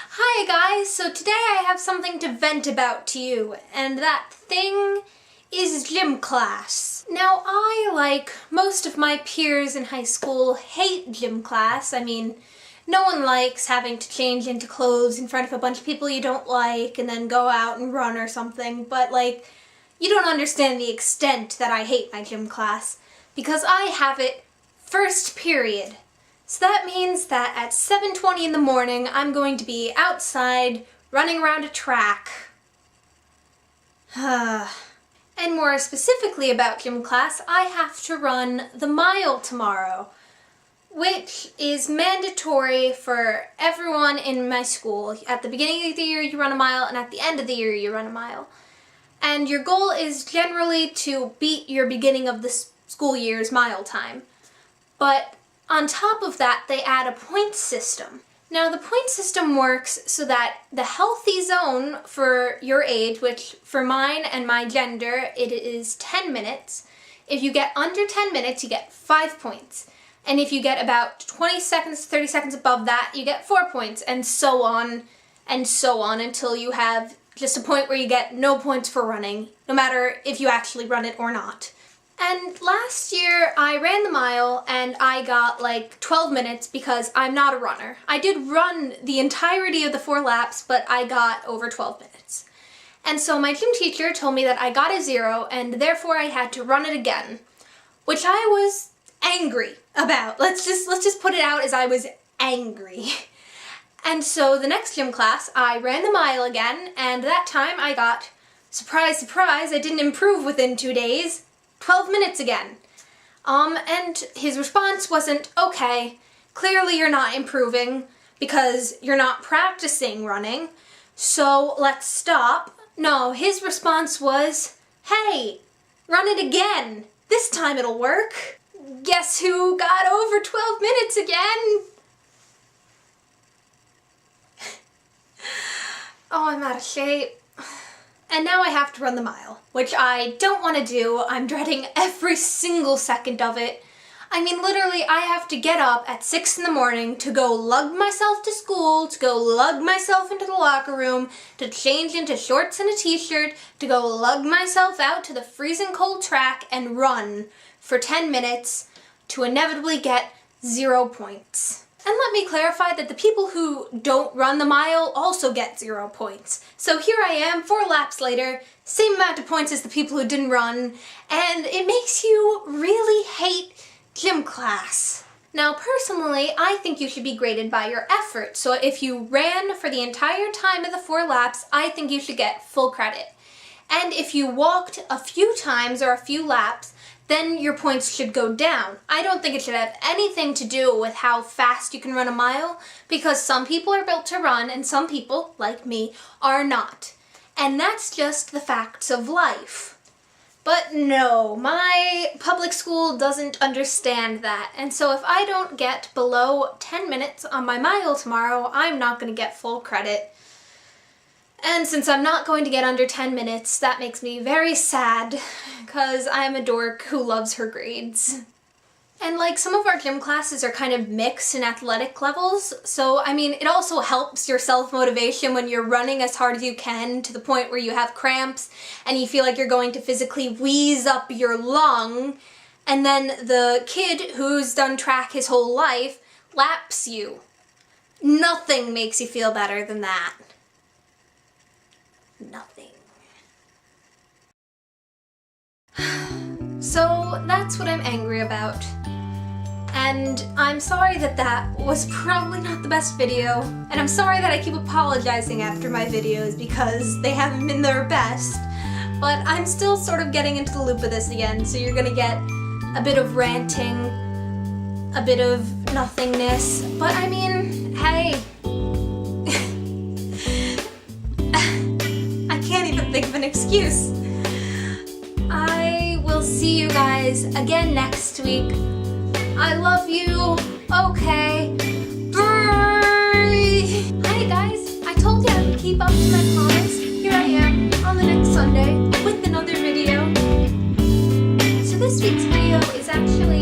Hi guys, so today I have something to vent about to you, and that thing is gym class. Now I, like most of my peers in high school, hate gym class. I mean, no one likes having to change into clothes in front of a bunch of people you don't like and then go out and run or something, but like, you don't understand the extent that I hate my gym class, because I have it first period. So that means that at 7:20 in the morning, I'm going to be outside running around a track. And more specifically about gym class, I have to run the mile tomorrow, which is mandatory for everyone in my school. At the beginning of the year, you run a mile, and at the end of the year, you run a mile. And your goal is generally to beat your beginning of the school year's mile time. But on top of that, they add a point system. Now, the point system works so that the healthy zone for your age, which for mine and my gender, it is 10 minutes. If you get under 10 minutes, you get 5 points. And if you get about 20 seconds, 30 seconds above that, you get 4 points, and so on until you have just a point where you get no points for running, no matter if you actually run it or not. And last year I ran the mile and I got like 12 minutes because I'm not a runner. I did run the entirety of the 4 laps, but I got over 12 minutes. And so my gym teacher told me that I got a 0 and therefore I had to run it again, which I was angry about. Let's just put it out as I was angry. And so the next gym class I ran the mile again, and that time I got, surprise, surprise, I didn't improve within 2 days. 12 minutes again. And his response wasn't, okay, clearly you're not improving because you're not practicing running, so let's stop. No, his response was, hey, run it again. This time it'll work. Guess who got over 12 minutes again? Oh, I'm out of shape. And now I have to run the mile, which I don't want to do. I'm dreading every single second of it. I mean, literally, I have to get up at 6 in the morning to go lug myself to school, to go lug myself into the locker room, to change into shorts and a t-shirt, to go lug myself out to the freezing cold track and run for 10 minutes to inevitably get 0 points. And let me clarify that the people who don't run the mile also get 0 points. So here I am, 4 laps later, same amount of points as the people who didn't run, and it makes you really hate gym class. Now personally, I think you should be graded by your effort. So if you ran for the entire time of the 4 laps, I think you should get full credit. And if you walked a few times or a few laps, then your points should go down. I don't think it should have anything to do with how fast you can run a mile, because some people are built to run and some people, like me, are not. And that's just the facts of life. But no, my public school doesn't understand that, and so if I don't get below 10 minutes on my mile tomorrow, I'm not going to get full credit. And since I'm not going to get under 10 minutes, that makes me very sad, because I'm a dork who loves her grades. And like, some of our gym classes are kind of mixed in athletic levels, so I mean, it also helps your self-motivation when you're running as hard as you can to the point where you have cramps and you feel like you're going to physically wheeze up your lung, and then the kid who's done track his whole life laps you. Nothing makes you feel better than that. Nothing. So that's what I'm angry about. And I'm sorry that that was probably not the best video, and I'm sorry that I keep apologizing after my videos because they haven't been their best, but I'm still sort of getting into the loop of this again, so you're gonna get a bit of ranting, a bit of nothingness, but I mean, hey, think of an excuse. I will see you guys again next week. I love you. Okay. Bye. Hi guys, I told you I would keep up to my promise. Here I am on the next Sunday with another video. So this week's video is actually